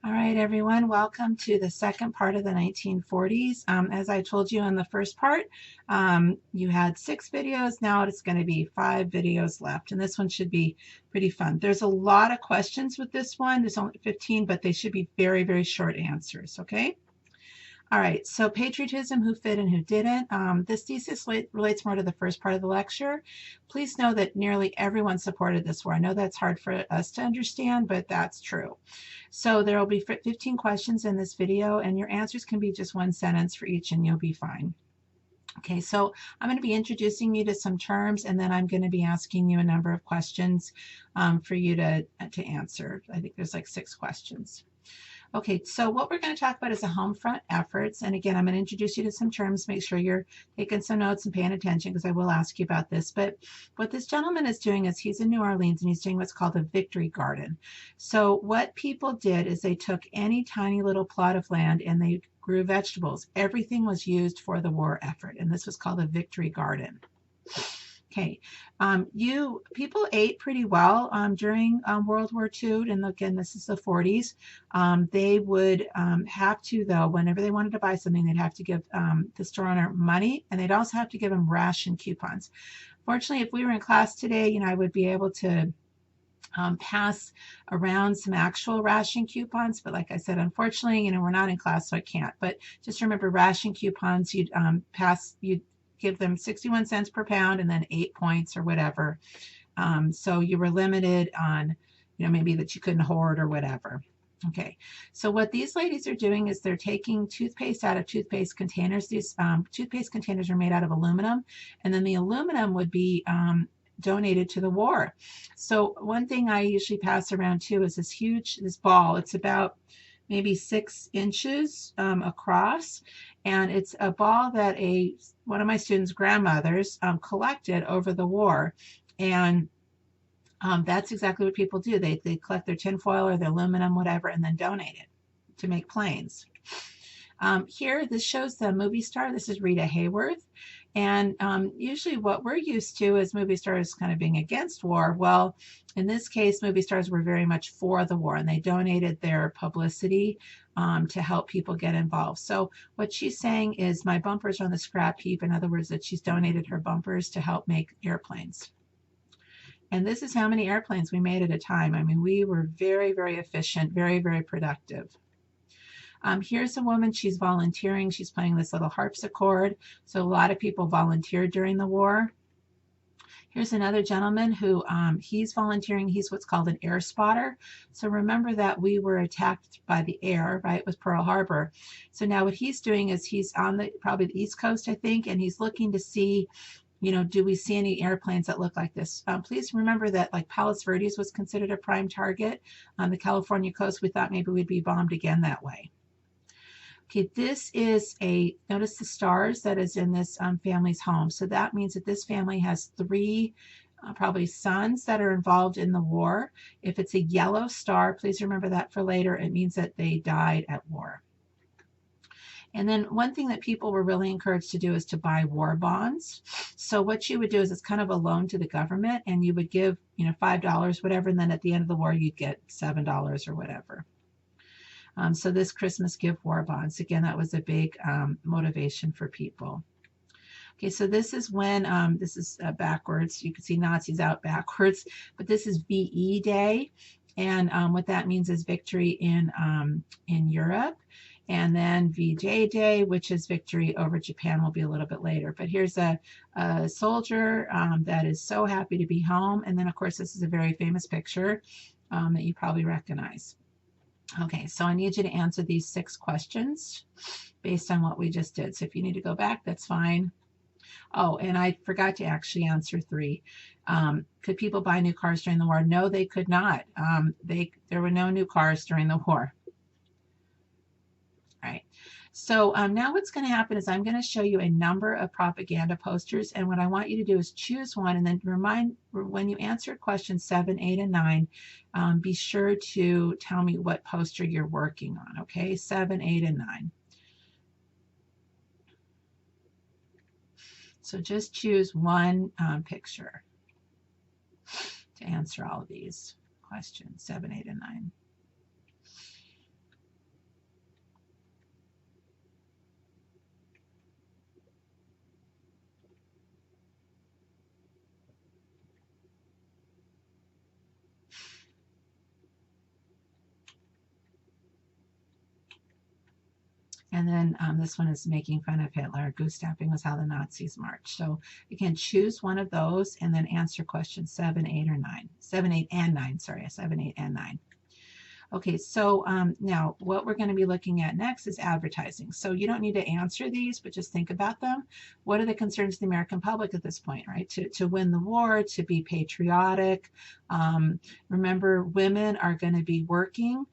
All right, everyone, welcome to the second part of the 1940s. As I told you in the first part, you had 6 videos. Now it's going to be 5 videos left, and this one should be pretty fun. There's a lot of questions with this one. There's only 15, but they should be very, very short answers, okay? All right, so patriotism, who fit and who didn't. This thesis relates more to the first part of the lecture. Please know that nearly everyone supported this war. I know that's hard for us to understand, but that's true. So there will be 15 questions in this video, and your answers can be just one sentence for each, and you'll be fine. Okay, so I'm going to be introducing you to some terms, and then I'm going to be asking you a number of questions for you to answer. I think there's like 6 questions. Okay, so what we're going to talk about is the home front efforts. And again, I'm going to introduce you to some terms. Make sure you're taking some notes and paying attention because I will ask you about this. But what this gentleman is doing is he's in New Orleans and he's doing what's called a victory garden. So what people did is they took any tiny little plot of land and they grew vegetables. Everything was used for the war effort, and this was called a victory garden. Okay, people ate pretty well during World War II, and again, this is the 40s. They would have to, though, whenever they wanted to buy something, they'd have to give the store owner money, and they'd also have to give them ration coupons. Fortunately, if we were in class today, I would be able to pass around some actual ration coupons, but like I said, unfortunately, we're not in class, so I can't. But just remember, ration coupons, you'd give them 61 cents per pound and then 8 points or whatever. So you were limited on, maybe that you couldn't hoard or whatever. Okay, so what these ladies are doing is they're taking toothpaste out of toothpaste containers. These toothpaste containers are made out of aluminum, and then the aluminum would be donated to the war. So one thing I usually pass around too is this ball. It's about maybe 6 inches across, and it's a ball that one of my students' grandmothers collected over the war, and that's exactly what people do. They collect their tinfoil or their aluminum, whatever, and then donate it to make planes. Here, this shows the movie star. This is Rita Hayworth. And usually what we're used to is movie stars kind of being against war. Well, in this case, movie stars were very much for the war, and they donated their publicity to help people get involved. So what she's saying is, my bumpers are on the scrap heap. In other words, that she's donated her bumpers to help make airplanes. And this is how many airplanes we made at a time. I mean, we were very, very efficient, very, very productive. Here's a woman, she's volunteering. She's playing this little harpsichord. So a lot of people volunteered during the war. Here's another gentleman who he's volunteering. He's what's called an air spotter. So remember that we were attacked by the air, right, with Pearl Harbor. So now what he's doing is he's on probably the East Coast, I think, and he's looking to see, do we see any airplanes that look like this? Please remember that like Palos Verdes was considered a prime target on the California coast. We thought maybe we'd be bombed again that way. Okay, this is notice the stars that is in this family's home. So that means that this family has 3 probably sons that are involved in the war. If it's a yellow star, please remember that for later. It means that they died at war. And then one thing that people were really encouraged to do is to buy war bonds. So what you would do is it's kind of a loan to the government, and you would give, $5, whatever, and then at the end of the war, you'd get $7 or whatever. So this Christmas, give war bonds. Again, that was a big motivation for people. Okay, so this is when, this is backwards. You can see Nazis out backwards, but this is VE Day. And what that means is victory in Europe. And then VJ Day, which is victory over Japan, will be a little bit later. But here's a soldier that is so happy to be home. And then, of course, this is a very famous picture that you probably recognize. Okay, so I need you to answer these 6 questions based on what we just did. So if you need to go back, that's fine. Oh, and I forgot to actually answer 3. Could people buy new cars during the war? No, they could not. There were no new cars during the war. All right. So now what's going to happen is I'm going to show you a number of propaganda posters, and what I want you to do is choose one, and then remind, when you answer questions 7, 8, and 9, be sure to tell me what poster you're working on, okay? 7, 8, and 9. So just choose one picture to answer all of these questions, 7, 8, and 9. And then this one is making fun of Hitler. Goose stepping was how the Nazis marched. So again, choose one of those and then answer questions 7, 8, or 9. 7, 8, and 9. Sorry, 7, 8, and 9. Okay, so now what we're going to be looking at next is advertising. So you don't need to answer these, but just think about them. What are the concerns of the American public at this point, right? To win the war, to be patriotic. Remember, women are going to be working,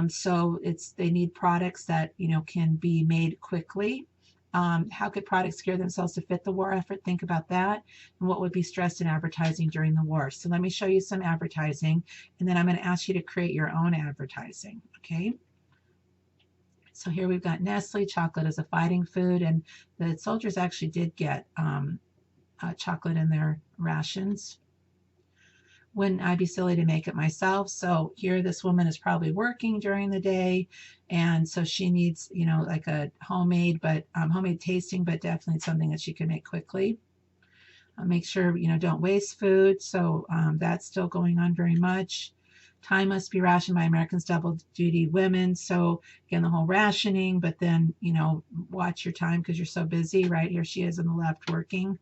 so they need products that can be made quickly. How could products gear themselves to fit the war effort? Think about that. And what would be stressed in advertising during the war? So let me show you some advertising, and then I'm going to ask you to create your own advertising. Okay. So here we've got Nestle. Chocolate is a fighting food, and the soldiers actually did get chocolate in their rations. Wouldn't I be silly to make it myself? So here this woman is probably working during the day, and so she needs like a homemade tasting, but definitely something that she can make quickly. Make sure don't waste food. So that's still going on very much. Time must be rationed by Americans, double duty women. So again, the whole rationing, but then watch your time because you're so busy. Right here she is on the left working.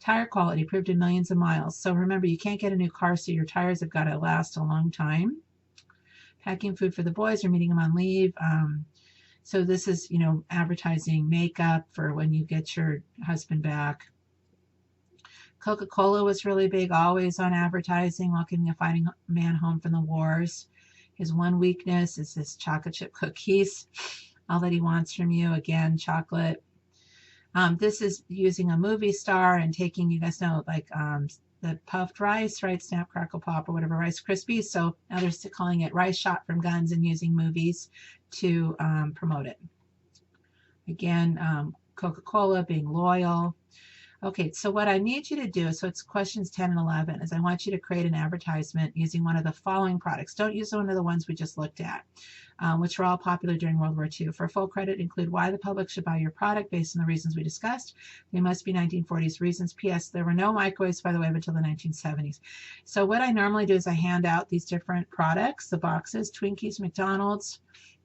Tire quality proved in millions of miles. So remember, you can't get a new car, so your tires have got to last a long time. Packing food for the boys or meeting them on leave. So this is, advertising makeup for when you get your husband back. Coca-Cola was really big, always on advertising, welcoming a fighting man home from the wars. His one weakness is his chocolate chip cookies. All that he wants from you, again, chocolate. This is using a movie star and taking, you guys know, like the puffed rice, right? Snap, Crackle, Pop, or whatever, Rice Krispies. So now they're calling it rice shot from guns and using movies to promote it. Again, Coca-Cola being loyal. Okay, so what I need you to do, so it's questions 10 and 11, is I want you to create an advertisement using one of the following products. Don't use one of the ones we just looked at, which were all popular during World War II. For full credit, include why the public should buy your product based on the reasons we discussed. They must be 1940s reasons. P.S. There were no microwaves, by the way, until the 1970s. So what I normally do is I hand out these different products, the boxes, Twinkies, McDonald's,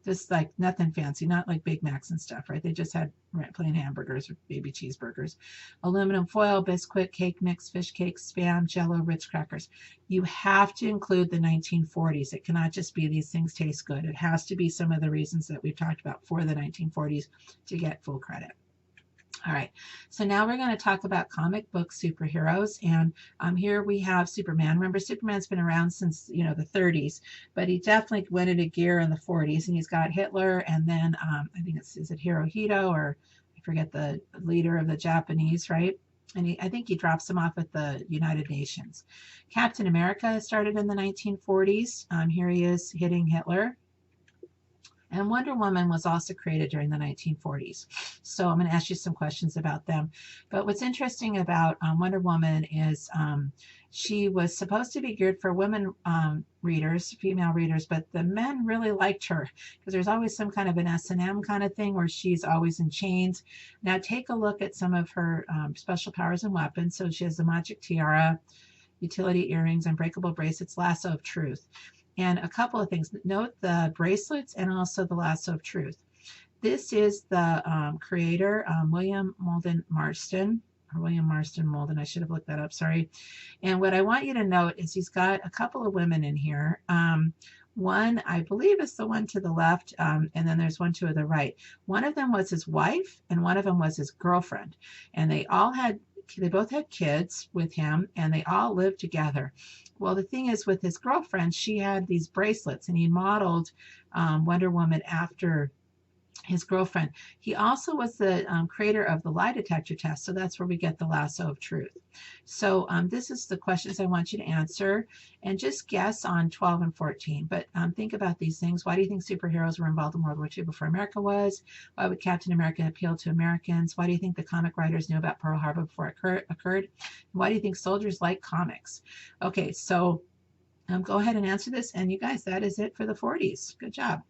just like nothing fancy, not like Big Macs and stuff, right? They just had plain hamburgers or baby cheeseburgers. Aluminum foil, Bisquick, cake mix, fish cakes, Spam, Jello, Ritz crackers. You have to include the 1940s. It cannot just be these things taste good. It has to be some of the reasons that we've talked about for the 1940s to get full credit. All right, so now we're going to talk about comic book superheroes, and here we have Superman. Remember, Superman's been around since the 30s, but he definitely went into gear in the 40s, and he's got Hitler, and then I think is it Hirohito, or I forget the leader of the Japanese, right? And I think he drops him off at the United Nations. Captain America started in the 1940s. Here he is hitting Hitler. And Wonder Woman was also created during the 1940s. So I'm going to ask you some questions about them. But what's interesting about Wonder Woman is she was supposed to be geared for women readers, female readers, but the men really liked her because there's always some kind of an S&M kind of thing where she's always in chains. Now take a look at some of her special powers and weapons. So she has the magic tiara, utility earrings, unbreakable bracelets, lasso of truth. And a couple of things. Note the bracelets and also the lasso of truth. This is the creator, William Moulton Marston, or William Marston Moulton. I should have looked that up, sorry. And what I want you to note is he's got a couple of women in here. One, I believe, is the one to the left, and then there's one to the right. One of them was his wife, and one of them was his girlfriend. And they both had kids with him, and they all lived together. Well, the thing is, with his girlfriend, she had these bracelets, and he modeled Wonder Woman after his girlfriend. He also was the creator of the lie detector test, so that's where we get the lasso of truth. So this is the questions I want you to answer, and just guess on 12 and 14. But think about these things. Why do you think superheroes were involved in World War II before America was? Why would Captain America appeal to Americans? Why do you think the comic writers knew about Pearl Harbor before it occurred? Why do you think soldiers like comics? Okay, so go ahead and answer this. And you guys, that is it for the 40s. Good job.